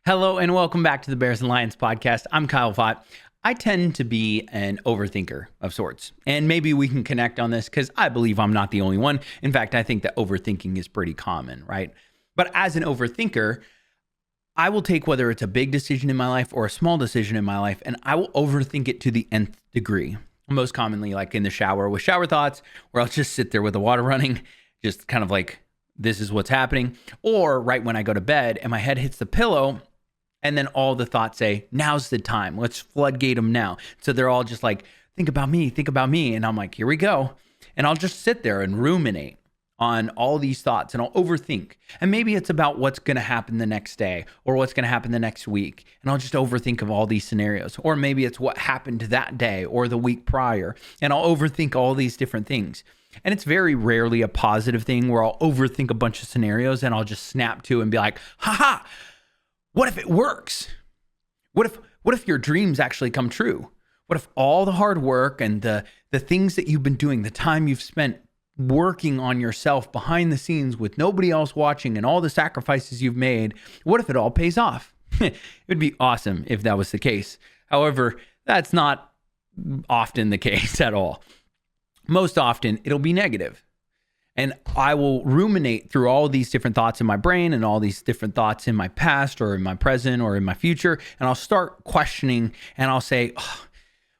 Hello and welcome back to the Bears and Lions podcast. I'm Kyle Vaught. I tend to be an overthinker of sorts, and maybe we can connect on this because I believe I'm not the only one. In fact, I think that overthinking is pretty common, right? But as an overthinker, I will take whether it's a big decision in my life or a small decision in my life, and I will overthink it to the nth degree. Most commonly, like in the shower with shower thoughts, where I'll just sit there with the water running, just kind of like, this is what's happening. Or right when I go to bed and my head hits the pillow, and then all the thoughts say, now's the time. Let's floodgate them now. So they're all just like, think about me, think about me. And I'm like, here we go. And I'll just sit there and ruminate on all these thoughts and I'll overthink. And maybe it's about what's going to happen the next day or what's going to happen the next week. And I'll just overthink of all these scenarios. Or maybe it's what happened that day or the week prior. And I'll overthink all these different things. And it's very rarely a positive thing where I'll overthink a bunch of scenarios and I'll just snap to and be like, haha, what if it works? What if your dreams actually come true? What if all the hard work and the things that you've been doing, the time you've spent working on yourself behind the scenes with nobody else watching and all the sacrifices you've made, what if it all pays off? It would be awesome if that was the case. However, that's not often the case at all. Most often, it'll be negative. And I will ruminate through all these different thoughts in my brain and all these different thoughts in my past or in my present or in my future. And I'll start questioning and I'll say, oh,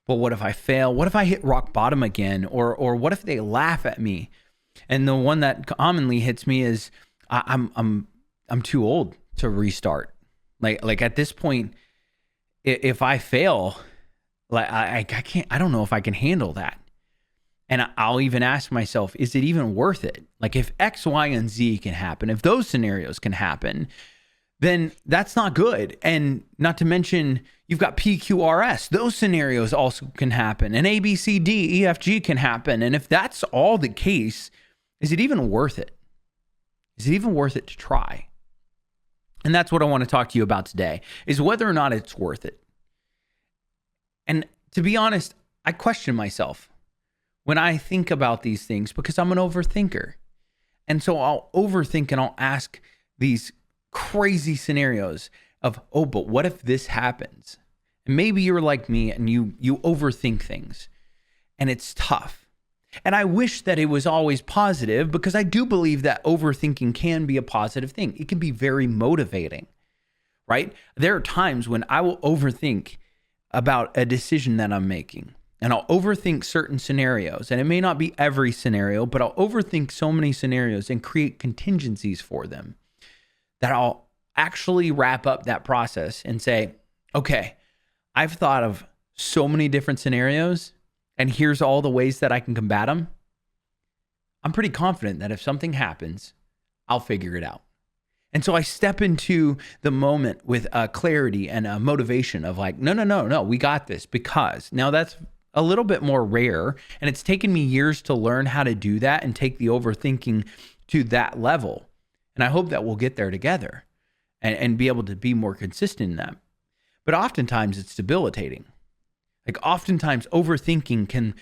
well, what if I fail? What if I hit rock bottom again? Or what if they laugh at me? And the one that commonly hits me is I'm too old to restart. Like at this point, if I fail, like I don't know if I can handle that. And I'll even ask myself, is it even worth it? Like if X, Y, and Z can happen, if those scenarios can happen, then that's not good. And not to mention, you've got PQRS. Those scenarios also can happen. And A, B, C, D, E, F, G can happen. And if that's all the case, is it even worth it? Is it even worth it to try? And that's what I want to talk to you about today, is whether or not it's worth it. And to be honest, I question myself when I think about these things because I'm an overthinker. And so I'll overthink and I'll ask these crazy scenarios of, oh, but what if this happens? And maybe you're like me and you overthink things and it's tough. And I wish that it was always positive because I do believe that overthinking can be a positive thing. It can be very motivating, right? There are times when I will overthink about a decision that I'm making. And I'll overthink certain scenarios. And it may not be every scenario, but I'll overthink so many scenarios and create contingencies for them that I'll actually wrap up that process and say, okay, I've thought of so many different scenarios, and here's all the ways that I can combat them. I'm pretty confident that if something happens, I'll figure it out. And so I step into the moment with clarity and a motivation of like, no, we got this, because now that's a little bit more rare. And it's taken me years to learn how to do that and take the overthinking to that level. And I hope that we'll get there together and be able to be more consistent in that. But oftentimes it's debilitating. Like oftentimes overthinking can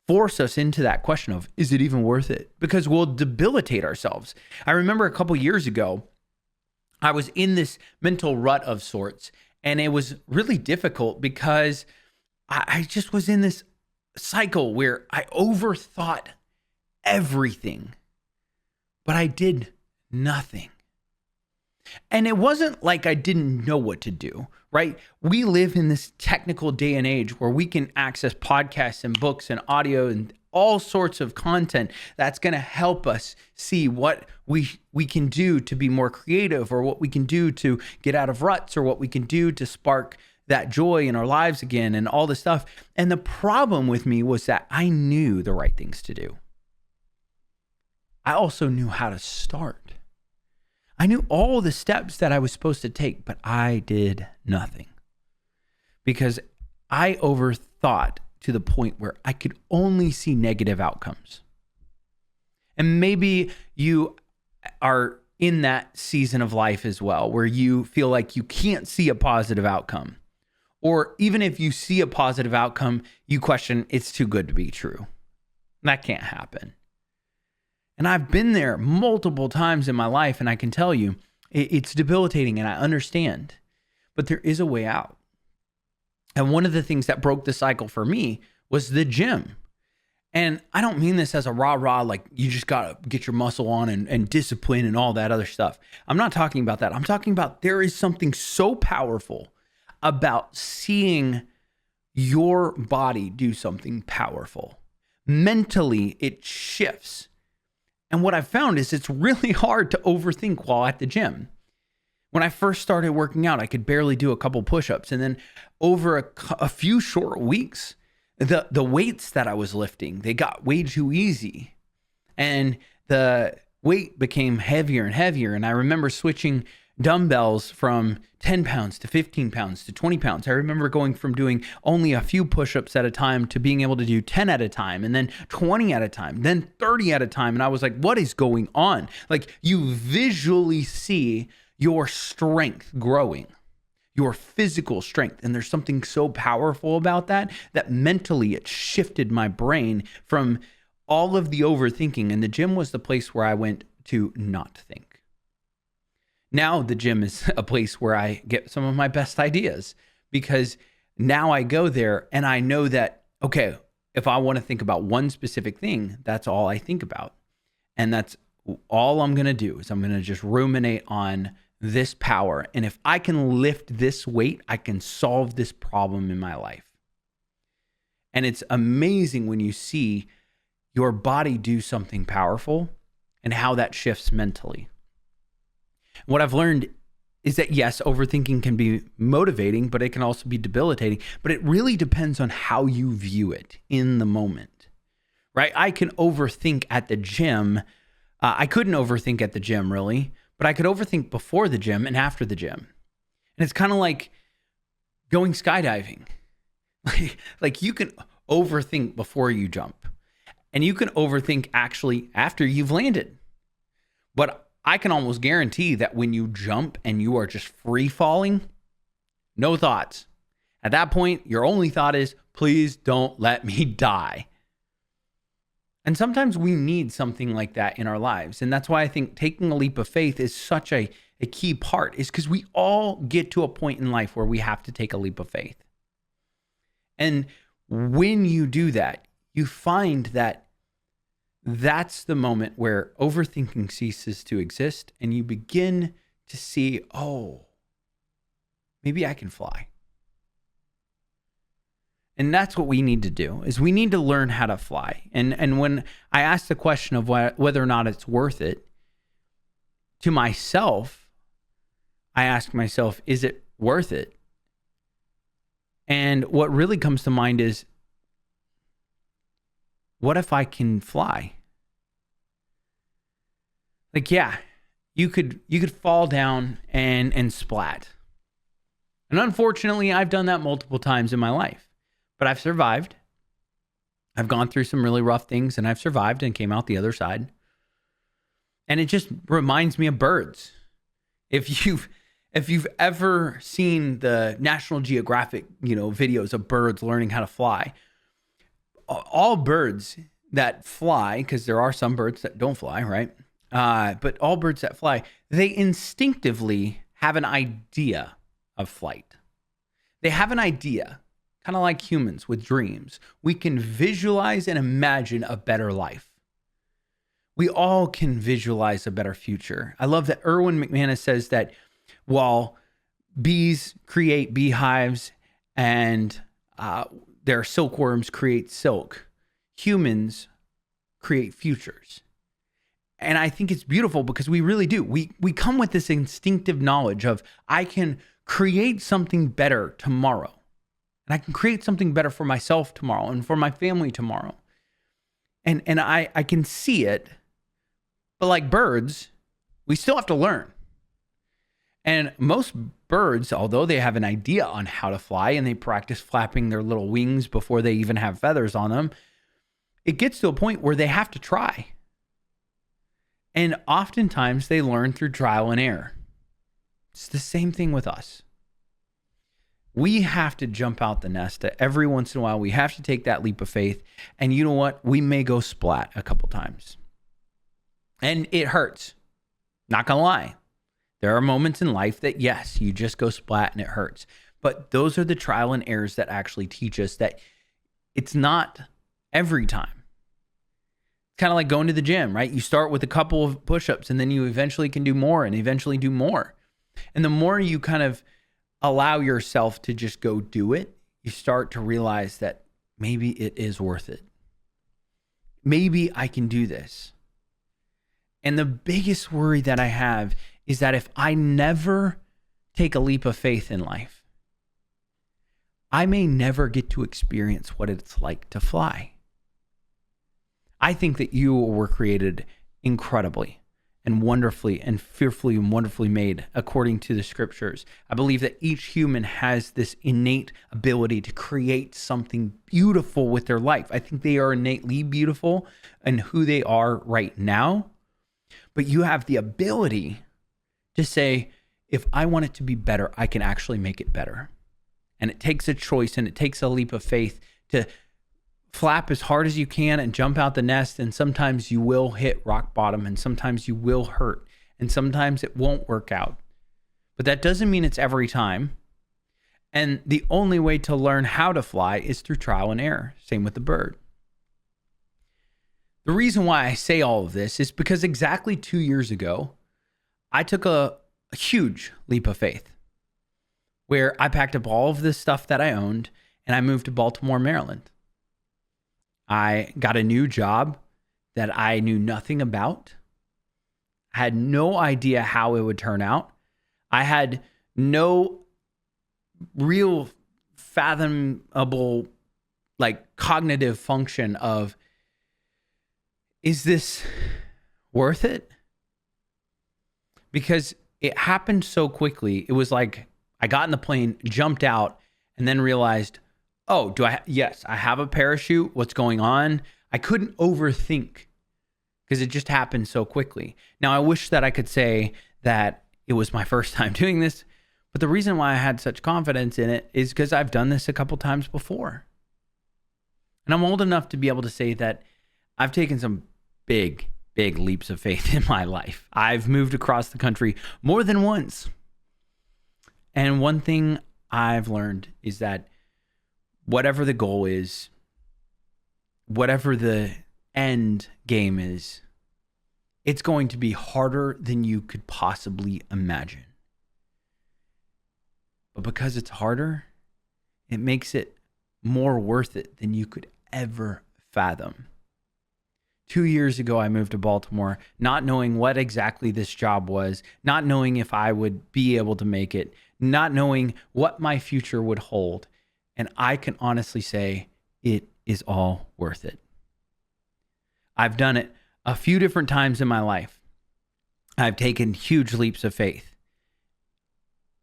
force us into that question of, is it even worth it? Because we'll debilitate ourselves. I remember a couple years ago, I was in this mental rut of sorts, and it was really difficult because I just was in this cycle where I overthought everything, but I did nothing. And it wasn't like I didn't know what to do, right? We live in this technical day and age where we can access podcasts and books and audio and all sorts of content that's going to help us see what we can do to be more creative, or what we can do to get out of ruts, or what we can do to spark that joy in our lives again and all this stuff. And the problem with me was that I knew the right things to do. I also knew how to start. I knew all the steps that I was supposed to take, but I did nothing because I overthought to the point where I could only see negative outcomes. And maybe you are in that season of life as well, where you feel like you can't see a positive outcome. Or even if you see a positive outcome, you question, it's too good to be true. That can't happen. And I've been there multiple times in my life, and I can tell you, it's debilitating, and I understand. but there is a way out. And one of the things that broke the cycle for me was the gym. And I don't mean this as a rah-rah, like you just got to get your muscle on and discipline and all that other stuff. I'm not talking about that. I'm talking about there is something so powerful about seeing your body do something powerful. Mentally, it shifts. And what I've found is it's really hard to overthink while at the gym. When I first started working out, I could barely do a couple push-ups. And then over a few short weeks, the weights that I was lifting, they got way too easy. And the weight became heavier and heavier. And I remember switching dumbbells from 10 pounds to 15 pounds to 20 pounds. I remember going from doing only a few push-ups at a time to being able to do 10 at a time, and then 20 at a time, then 30 at a time. And I was like, what is going on? Like, you visually see your strength growing, your physical strength. And there's something so powerful about that mentally it shifted my brain from all of the overthinking. And the gym was the place where I went to not think. Now the gym is a place where I get some of my best ideas, because now I go there and I know that, okay, if I want to think about one specific thing, that's all I think about. And that's all I'm going to do is I'm going to just ruminate on this power. And if I can lift this weight, I can solve this problem in my life. And it's amazing when you see your body do something powerful and how that shifts mentally. What I've learned is that, yes, overthinking can be motivating, but it can also be debilitating. But it really depends on how you view it in the moment, right? I can overthink at the gym. I couldn't overthink at the gym, really, but I could overthink before the gym and after the gym. And it's kind of like going skydiving. Like you can overthink before you jump, and you can overthink actually after you've landed. But I can almost guarantee that when you jump and you are just free falling, no thoughts. At that point, your only thought is, please don't let me die. And sometimes we need something like that in our lives. And that's why I think taking a leap of faith is such a key part, is because we all get to a point in life where we have to take a leap of faith. And when you do that, you find that that's the moment where overthinking ceases to exist, and you begin to see, oh, maybe I can fly. And that's what we need to do, is we need to learn how to fly. And when I ask the question of whether or not it's worth it, to myself, I ask myself, is it worth it? And what really comes to mind is, what if I can fly? Like, yeah, you could fall down and splat. And unfortunately, I've done that multiple times in my life, but I've survived. I've gone through some really rough things, and I've survived and came out the other side. And it just reminds me of birds. If you've ever seen the National Geographic, videos of birds learning how to fly, all birds that fly, because there are some birds that don't fly, right? But all birds that fly, they instinctively have an idea of flight. They have an idea, kind of like humans with dreams. We can visualize and imagine a better life. We all can visualize a better future. I love that Erwin McManus says that while bees create beehives and their silkworms create silk, humans create futures. And I think it's beautiful because we really do. We come with this instinctive knowledge of, I can create something better tomorrow. And I can create something better for myself tomorrow and for my family tomorrow. And I can see it. But like birds, we still have to learn. And most birds, although they have an idea on how to fly and they practice flapping their little wings before they even have feathers on them, it gets to a point where they have to try. And oftentimes they learn through trial and error. It's the same thing with us. We have to jump out the nest every once in a while. We have to take that leap of faith. And you know what? We may go splat a couple times. And it hurts. Not gonna lie. There are moments in life that, yes, you just go splat and it hurts. But those are the trial and errors that actually teach us that it's not every time. It's kind of like going to the gym, right? You start with a couple of push-ups and then you eventually can do more and eventually do more. And the more you kind of allow yourself to just go do it, you start to realize that maybe it is worth it. Maybe I can do this. And the biggest worry that I have is that if I never take a leap of faith in life, I may never get to experience what it's like to fly. I think that you were created incredibly and wonderfully and fearfully and wonderfully made according to the scriptures. I believe that each human has this innate ability to create something beautiful with their life. I think they are innately beautiful in who they are right now. But you have the ability to say, if I want it to be better, I can actually make it better. And it takes a choice and it takes a leap of faith to flap as hard as you can and jump out the nest. And sometimes you will hit rock bottom and sometimes you will hurt and sometimes it won't work out. But that doesn't mean it's every time. And the only way to learn how to fly is through trial and error. Same with the bird. The reason why I say all of this is because exactly 2 years ago, I took a huge leap of faith where I packed up all of this stuff that I owned and I moved to Baltimore, Maryland. I got a new job that I knew nothing about. I had no idea how it would turn out. I had no real fathomable, cognitive function of, is this worth it? Because it happened so quickly. It was like I got in the plane, jumped out, and then realized, oh, yes, I have a parachute. What's going on? I couldn't overthink because it just happened so quickly. Now, I wish that I could say that it was my first time doing this, but the reason why I had such confidence in it is because I've done this a couple times before. And I'm old enough to be able to say that I've taken some big leaps of faith in my life. I've moved across the country more than once. And one thing I've learned is that whatever the goal is, whatever the end game is, it's going to be harder than you could possibly imagine. But because it's harder, it makes it more worth it than you could ever fathom. 2 years ago, I moved to Baltimore, not knowing what exactly this job was, not knowing if I would be able to make it, not knowing what my future would hold. And I can honestly say it is all worth it. I've done it a few different times in my life. I've taken huge leaps of faith.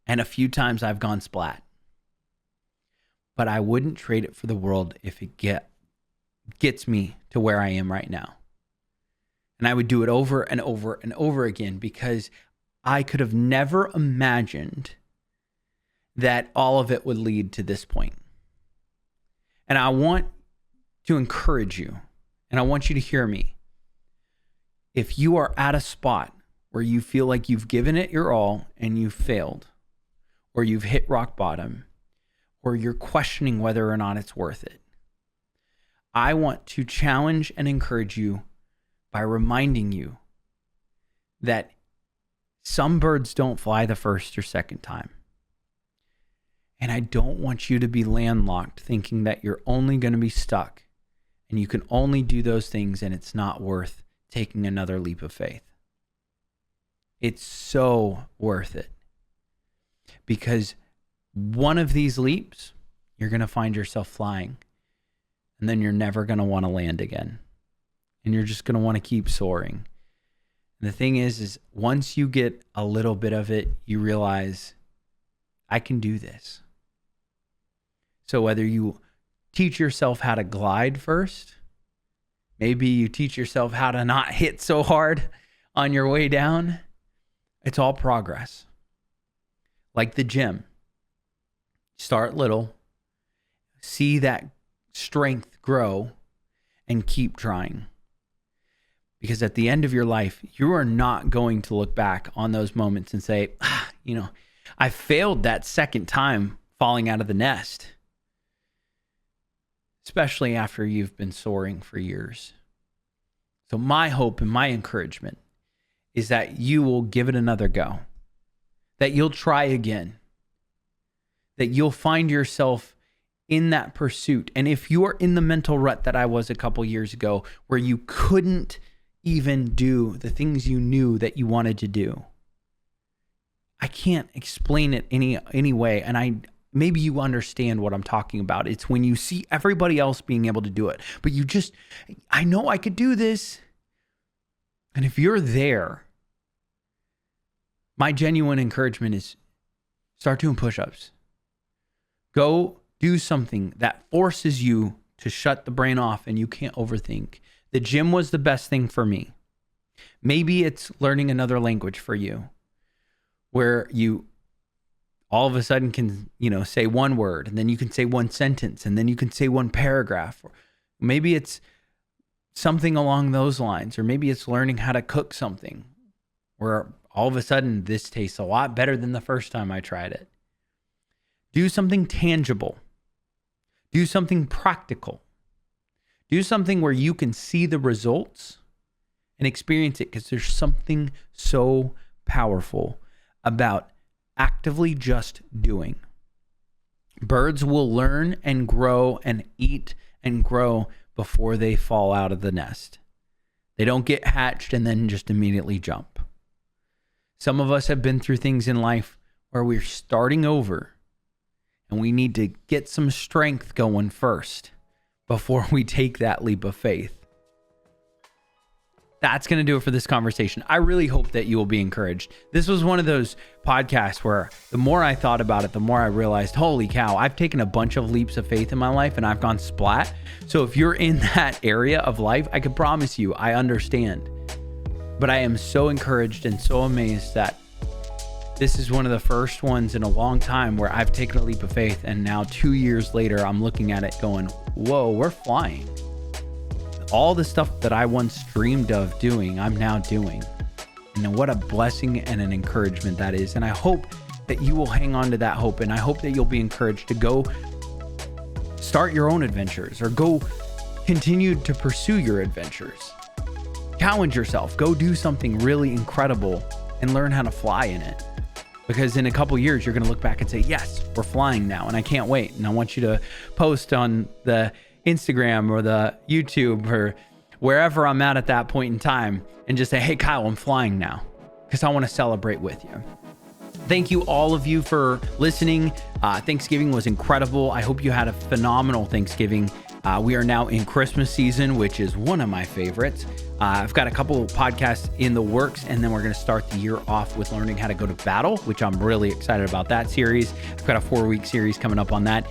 And a few times I've gone splat. But I wouldn't trade it for the world if it gets me to where I am right now. And I would do it over and over and over again because I could have never imagined that all of it would lead to this point. And I want to encourage you, and I want you to hear me. If you are at a spot where you feel like you've given it your all and you've failed, or you've hit rock bottom, or you're questioning whether or not it's worth it, I want to challenge and encourage you by reminding you that some birds don't fly the first or second time. And I don't want you to be landlocked thinking that you're only going to be stuck and you can only do those things and it's not worth taking another leap of faith. It's so worth it. Because one of these leaps, you're going to find yourself flying. And then you're never going to want to land again. And you're just going to want to keep soaring. And the thing is once you get a little bit of it, you realize, I can do this. So whether you teach yourself how to glide first, maybe you teach yourself how to not hit so hard on your way down, it's all progress. Like the gym. Start little, see that strength grow, and keep trying. Because at the end of your life, you are not going to look back on those moments and say, I failed that second time falling out of the nest. Especially after you've been soaring for years. So my hope and my encouragement is that you will give it another go, that you'll try again, that you'll find yourself in that pursuit. And if you are in the mental rut that I was a couple years ago, where you couldn't even do the things you knew that you wanted to do, I can't explain it any way. And maybe you understand what I'm talking about. It's when you see everybody else being able to do it, but I know I could do this. And if you're there, my genuine encouragement is start doing push-ups. Go do something that forces you to shut the brain off and you can't overthink. The gym was the best thing for me. Maybe it's learning another language for you, where you all of a sudden can, say one word, and then you can say one sentence, and then you can say one paragraph. Or maybe it's something along those lines, or maybe it's learning how to cook something where all of a sudden this tastes a lot better than the first time I tried it. Do something tangible. Do something practical. Do something where you can see the results and experience it, because there's something so powerful about actively just doing. Birds will learn and grow and eat and grow before they fall out of the nest. They don't get hatched and then just immediately jump. Some of us have been through things in life where we're starting over, and we need to get some strength going first before we take that leap of faith. That's going to do it for this conversation. I really hope that you will be encouraged. This was one of those podcasts where the more I thought about it, the more I realized, holy cow, I've taken a bunch of leaps of faith in my life and I've gone splat. So if you're in that area of life, I can promise you, I understand. But I am so encouraged and so amazed that this is one of the first ones in a long time where I've taken a leap of faith. And now 2 years later, I'm looking at it going, whoa, we're flying. All the stuff that I once dreamed of doing, I'm now doing. And what a blessing and an encouragement that is. And I hope that you will hang on to that hope. And I hope that you'll be encouraged to go start your own adventures, or go continue to pursue your adventures. Challenge yourself. Go do something really incredible and learn how to fly in it. Because in a couple years, you're going to look back and say, yes, we're flying now. And I can't wait. And I want you to post on the Instagram or the YouTube or wherever I'm at that point in time and just say, hey, Kyle, I'm flying now, because I want to celebrate with you. Thank you, all of you, for listening. Thanksgiving was incredible. I hope you had a phenomenal Thanksgiving. We are now in Christmas season, which is one of my favorites. I've got a couple of podcasts in the works, and then we're going to start the year off with learning how to go to battle, which I'm really excited about that series. I've got a 4-week series coming up on that.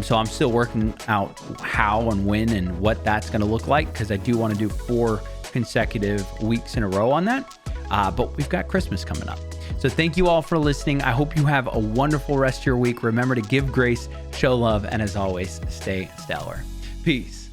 So I'm still working out how and when and what that's going to look like, because I do want to do 4 consecutive weeks in a row on that. But we've got Christmas coming up. So thank you all for listening. I hope you have a wonderful rest of your week. Remember to give grace, show love, and as always, stay stellar. Peace.